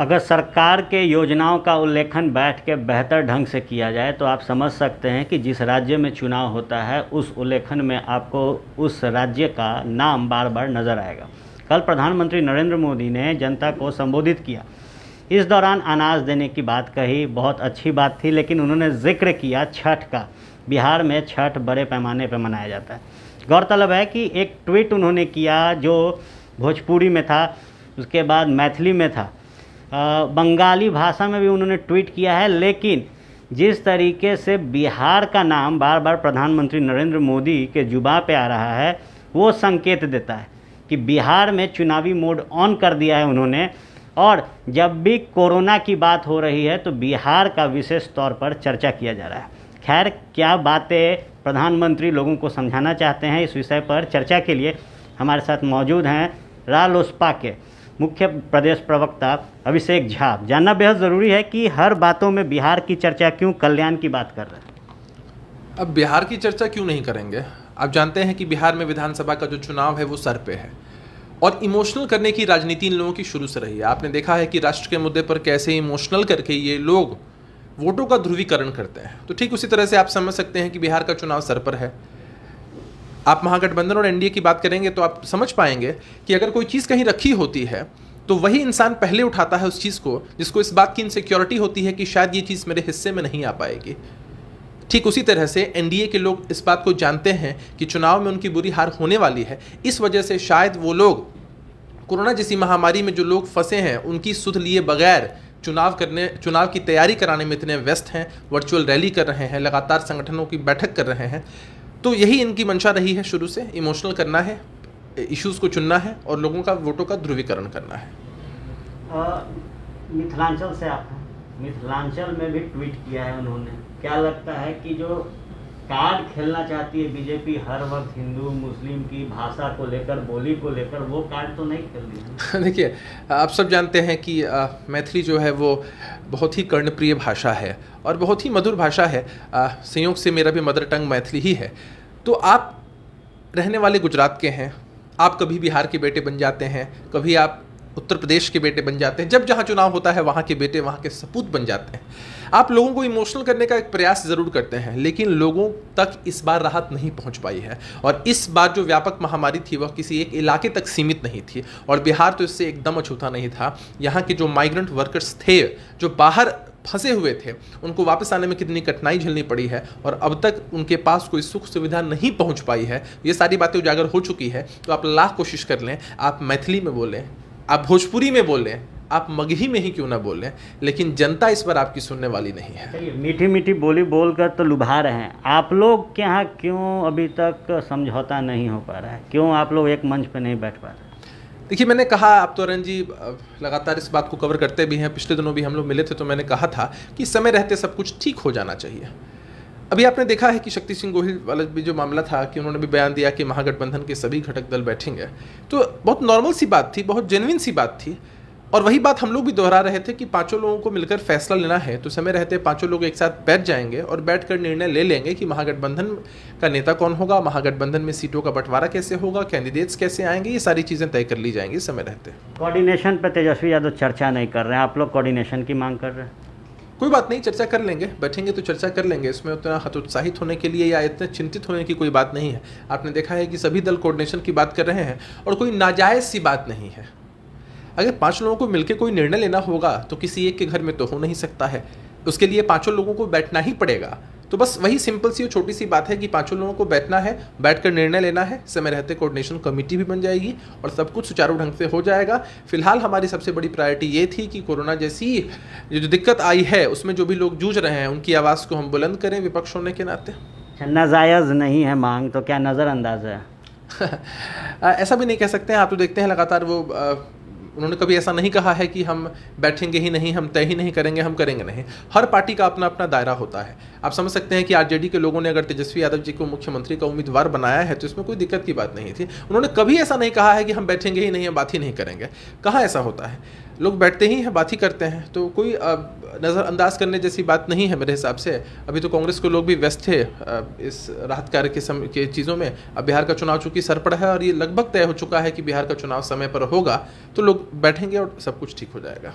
अगर सरकार के योजनाओं का उल्लेखन बैठ के बेहतर ढंग से किया जाए तो आप समझ सकते हैं कि जिस राज्य में चुनाव होता है उस उल्लेखन में आपको उस राज्य का नाम बार बार नज़र आएगा। कल प्रधानमंत्री नरेंद्र मोदी ने जनता को संबोधित किया। इस दौरान अनाज देने की बात कही, बहुत अच्छी बात थी, लेकिन उन्होंने जिक्र किया छठ का। बिहार में छठ बड़े पैमाने पर मनाया जाता है। गौरतलब है कि एक ट्वीट उन्होंने किया जो भोजपुरी में था, उसके बाद मैथिली में था, बंगाली भाषा में भी उन्होंने ट्वीट किया है। लेकिन जिस तरीके से बिहार का नाम बार बार प्रधानमंत्री नरेंद्र मोदी के जुबान पे आ रहा है, वो संकेत देता है कि बिहार में चुनावी मोड ऑन कर दिया है उन्होंने। और जब भी कोरोना की बात हो रही है तो बिहार का विशेष तौर पर चर्चा किया जा रहा है। खैर, क्या बातें प्रधानमंत्री लोगों को समझाना चाहते हैं, इस विषय पर चर्चा के लिए हमारे साथ मौजूद हैं रालोसपा के मुख्य प्रदेश प्रवक्ता अभिषेक झा। जानना बेहद ज़रूरी है कि हर बातों में बिहार की चर्चा क्यों, कल्याण की बात कर रहे हैं। अब बिहार की चर्चा क्यों नहीं करेंगे? आप जानते हैं कि बिहार में विधानसभा का जो चुनाव है वो सर पे है और इमोशनल करने की राजनीति इन लोगों की शुरू से रही है। आपने देखा है कि राष्ट्र के मुद्दे पर कैसे इमोशनल करके ये लोग वोटों का ध्रुवीकरण करते हैं। तो ठीक उसी तरह से आप समझ सकते हैं कि बिहार का चुनाव सर पर है। आप महागठबंधन और एनडीए की बात करेंगे तो आप समझ पाएंगे कि अगर कोई चीज़ कहीं रखी होती है तो वही इंसान पहले उठाता है उस चीज़ को जिसको इस बात की इनसिक्योरिटी होती है कि शायद ये चीज़ मेरे हिस्से में नहीं आ पाएगी। ठीक उसी तरह से एनडीए के लोग इस बात को जानते हैं कि चुनाव में उनकी बुरी हार होने वाली है। इस वजह से शायद वो लोग कोरोना जैसी महामारी में जो लोग फंसे हैं उनकी सुध लिए बगैर चुनाव की तैयारी कराने में इतने व्यस्त हैं। वर्चुअल रैली कर रहे हैं, लगातार संगठनों की बैठक कर रहे हैं। तो यही इनकी मंशा रही है शुरू से, इमोशनल करना है, इश्यूज को चुनना है और लोगों का वोटों का ध्रुवीकरण करना है। मिथिलांचल से आप हैं, मिथिलांचल में भी ट्वीट किया है उन्होंने। क्या लगता है कि जो कार्ड खेलना चाहती है बीजेपी हर वक्त हिंदू मुस्लिम की भाषा को लेकर, बोली को लेकर, वो कार्ड तो नहीं खेल रही है? देखिए, आप सब जानते हैं कि मैथिली जो है वो बहुत ही कर्णप्रिय भाषा है और बहुत ही मधुर भाषा है। संयोग से मेरा भी मदर टंग मैथिली ही है। तो आप रहने वाले गुजरात के हैं, आप कभी बिहार के बेटे बन जाते हैं, कभी आप उत्तर प्रदेश के बेटे बन जाते हैं। जब जहाँ चुनाव होता है वहाँ के बेटे, वहाँ के सपूत बन जाते हैं। आप लोगों को इमोशनल करने का एक प्रयास ज़रूर करते हैं, लेकिन लोगों तक इस बार राहत नहीं पहुँच पाई है। और इस बार जो व्यापक महामारी थी वह किसी एक इलाके तक सीमित नहीं थी और बिहार तो इससे एकदम अछूता नहीं था। यहाँ के जो माइग्रेंट वर्कर्स थे, जो बाहर फंसे हुए थे, उनको वापस आने में कितनी कठिनाई झेलनी पड़ी है और अब तक उनके पास कोई सुख सुविधा नहीं पहुँच पाई है। ये सारी बातें उजागर हो चुकी है। तो आप लाख कोशिश कर लें, आप मैथिली में बोलें, आप भोजपुरी में बोलें, आप मगही में ही क्यों ना बोलें, लेकिन जनता इस बार आपकी सुनने वाली नहीं है। मीठी मीठी बोली बोलकर तो लुभा रहे हैं। आप लोग के यहाँ क्यों अभी तक समझौता नहीं हो पा रहा है? क्यों आप लोग एक मंच पर नहीं बैठ पा रहे? देखिए, मैंने कहा, आप तो अरुण जी लगातार इस बात को कवर करते भी हैं। पिछले दिनों भी हम लोग मिले थे तो मैंने कहा था कि समय रहते सब कुछ ठीक हो जाना चाहिए। अभी आपने देखा है कि शक्ति सिंह गोहिल वाला भी जो मामला था कि उन्होंने भी बयान दिया कि महागठबंधन के सभी घटक दल बैठेंगे। तो बहुत नॉर्मल सी बात थी, बहुत जेन्युइन सी बात थी। और वही बात हम लोग भी दोहरा रहे थे कि पांचों लोगों को मिलकर फैसला लेना है तो समय रहते पांचों लोग एक साथ बैठ जाएंगे और बैठकर निर्णय ले लेंगे कि महागठबंधन का नेता कौन होगा, महागठबंधन में सीटों का बंटवारा कैसे होगा, कैंडिडेट्स कैसे आएंगे, ये सारी चीज़ें तय कर ली जाएंगी समय रहते। कोऑर्डिनेशन पर तेजस्वी यादव चर्चा नहीं कर रहे हैं, आप लोग कोऑर्डिनेशन की मांग कर रहे हैं। कोई बात नहीं, चर्चा कर लेंगे, बैठेंगे तो चर्चा कर लेंगे। इसमें उतना हतोत्साहित होने के लिए या इतने चिंतित होने की कोई बात नहीं है। आपने देखा है कि सभी दल कोऑर्डिनेशन की बात कर रहे हैं और कोई नाजायज़ सी बात नहीं है। अगर 5 लोगों को मिलकर कोई निर्णय लेना होगा तो किसी एक के घर में तो हो नहीं सकता है, उसके लिए 5 लोगों को बैठना ही पड़ेगा। तो बस वही सिंपल सी और छोटी सी बात है कि 5 लोगों को बैठना है, बैठकर निर्णय लेना है। समय रहते कोऑर्डिनेशन कमेटी भी बन जाएगी और सब कुछ सुचारू ढंग से हो जाएगा। फिलहाल हमारी सबसे बड़ी प्रायोरिटी ये थी कि कोरोना जैसी जो दिक्कत आई है उसमें जो भी लोग जूझ रहे हैं उनकी आवाज़ को हम बुलंद करें विपक्ष होने के नाते। नाजायज़ नहीं है मांग तो क्या नज़रअंदाज है? ऐसा भी नहीं कह सकते हैं। आप तो देखते हैं लगातार वो उन्होंने कभी ऐसा नहीं कहा है कि हम बैठेंगे ही नहीं, हम तय ही नहीं करेंगे, हम करेंगे नहीं। हर पार्टी का अपना अपना दायरा होता है। आप समझ सकते हैं कि आरजेडी के लोगों ने अगर तेजस्वी यादव जी को मुख्यमंत्री का उम्मीदवार बनाया है तो इसमें कोई दिक्कत की बात नहीं थी। उन्होंने कभी ऐसा नहीं कहा है कि हम बैठेंगे ही नहीं, हम बात ही नहीं करेंगे। कहाँ ऐसा होता है? लोग बैठते ही हैं, बात ही करते हैं, तो कोई नज़रअंदाज करने जैसी बात नहीं है मेरे हिसाब से। अभी तो कांग्रेस के लोग भी व्यस्त थे इस राहत कार्य के चीज़ों में। अब बिहार का चुनाव चूंकि सर पर है और ये लगभग तय हो चुका है कि बिहार का चुनाव समय पर होगा, तो लोग बैठेंगे और सब कुछ ठीक हो जाएगा।